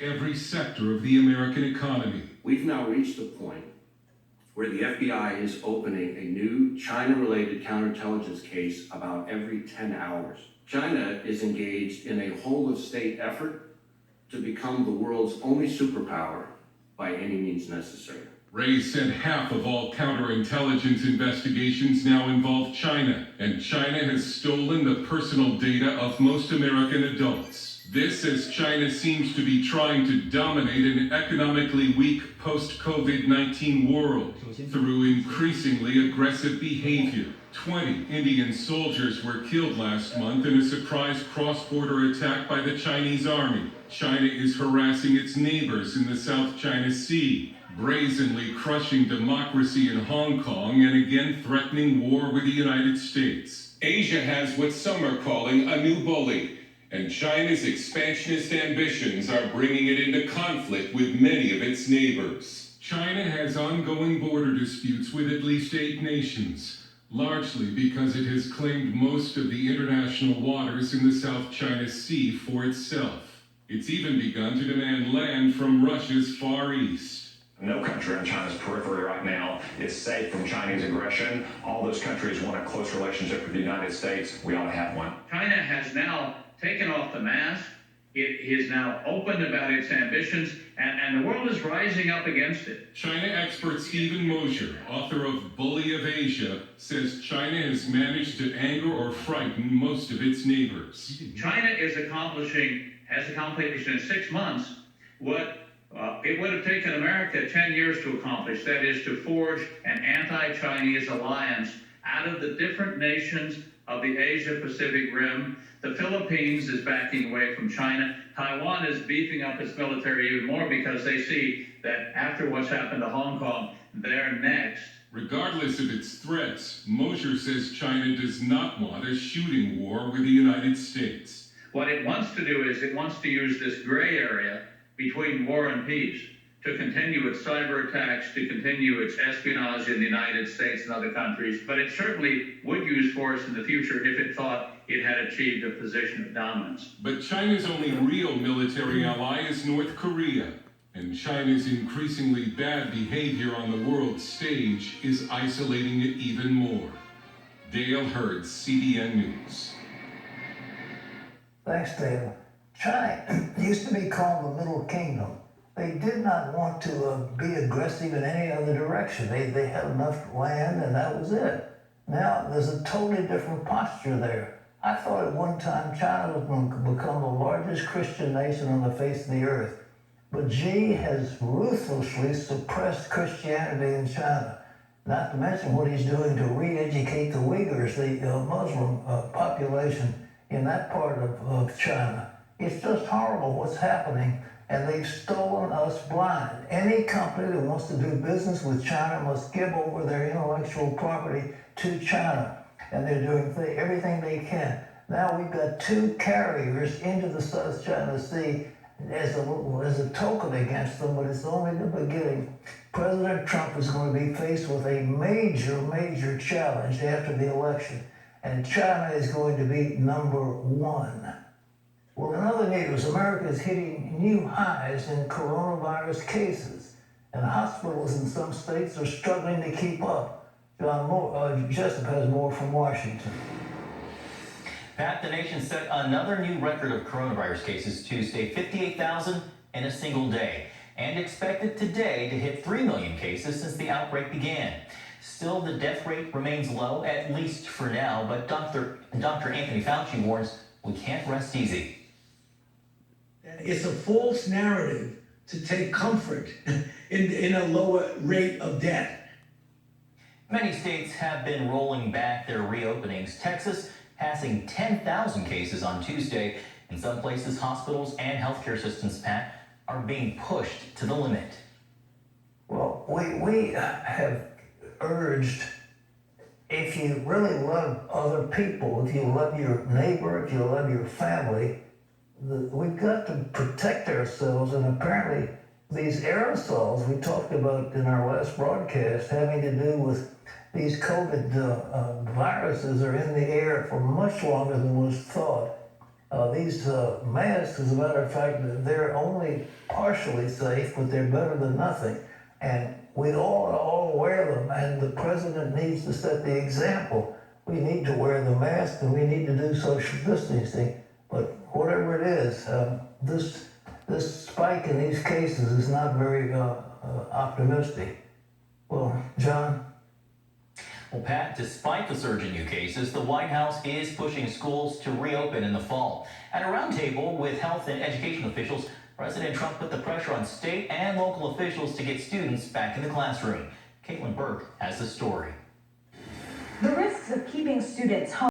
every sector of the American economy. We've now reached the point where the FBI is opening a new China-related counterintelligence case about every 10 hours. China is engaged in a whole-of-state effort to become the world's only superpower by any means necessary. Wray said half of all counterintelligence investigations now involve China, and China has stolen the personal data of most American adults. This as China seems to be trying to dominate an economically weak post-COVID-19 world through increasingly aggressive behavior. 20 Indian soldiers were killed last month in a surprise cross-border attack by the Chinese army. China is harassing its neighbors in the South China Sea, brazenly crushing democracy in Hong Kong and again threatening war with the United States. Asia has what some are calling a new bully, and China's expansionist ambitions are bringing it into conflict with many of its neighbors. China has ongoing border disputes with at least 8 nations, largely because it has claimed most of the international waters in the South China Sea for itself. It's even begun to demand land from Russia's Far East. No country on China's periphery right now is safe from Chinese aggression. All those countries want a close relationship with the United States. We ought to have one. China has now taken off the mask. It is now open about its ambitions, and the world is rising up against it. China expert Stephen Mosher, author of Bully of Asia, says China has managed to anger or frighten most of its neighbors. China has accomplished in 6 months what it would have taken America 10 years to accomplish, that is to forge an anti-Chinese alliance out of the different nations of the Asia-Pacific Rim. The Philippines is backing away from China. Taiwan is beefing up its military even more because they see that after what's happened to Hong Kong, they're next. Regardless of its threats, Mosher says China does not want a shooting war with the United States. What it wants to do is it wants to use this gray area between war and peace to continue its cyber attacks, to continue its espionage in the United States and other countries, but it certainly would use force in the future if it thought it had achieved a position of dominance. But China's only real military ally is North Korea, and China's increasingly bad behavior on the world stage is isolating it even more. Dale Hurd, CBN News. Thanks, Dale. China used to be called the Middle Kingdom. They did not want to be aggressive in any other direction. They had enough land and that was it. Now there's a totally different posture there. I thought at one time China was going to become the largest Christian nation on the face of the earth. But Xi has ruthlessly suppressed Christianity in China. Not to mention what he's doing to re-educate the Uyghurs, the Muslim population in that part of China. It's just horrible what's happening, and they've stolen us blind. Any company that wants to do business with China must give over their intellectual property to China, and they're doing everything they can. Now we've got 2 carriers into the South China Sea as a token against them, but it's only the beginning. President Trump is going to be faced with a major challenge after the election, and China is going to be number 1. Well, in other news, America is hitting new highs in coronavirus cases, and hospitals in some states are struggling to keep up. Jessup has more from Washington. Pat, the nation set another new record of coronavirus cases Tuesday, 58,000 in a single day, and expected today to hit 3 million cases since the outbreak began. Still, the death rate remains low, at least for now, but Dr. Anthony Fauci warns we can't rest easy. It's a false narrative to take comfort in a lower rate of death. Many states have been rolling back their reopenings. Texas passing 10,000 cases on Tuesday. In some places, hospitals and healthcare systems, Pat, are being pushed to the limit. Well, we have urged, if you really love other people, if you love your neighbor, if you love your family, we've got to protect ourselves, and apparently these aerosols we talked about in our last broadcast having to do with these COVID viruses are in the air for much longer than was thought. These masks, as a matter of fact, they're only partially safe, but they're better than nothing. And we all wear them, and the president needs to set the example. We need to wear the mask, and we need to do social distancing. But whatever it is, this spike in these cases is not very optimistic. Well, John? Well, Pat, despite the surge in new cases, the White House is pushing schools to reopen in the fall. At a roundtable with health and education officials, President Trump put the pressure on state and local officials to get students back in the classroom. Caitlin Burke has the story. The risks of keeping students home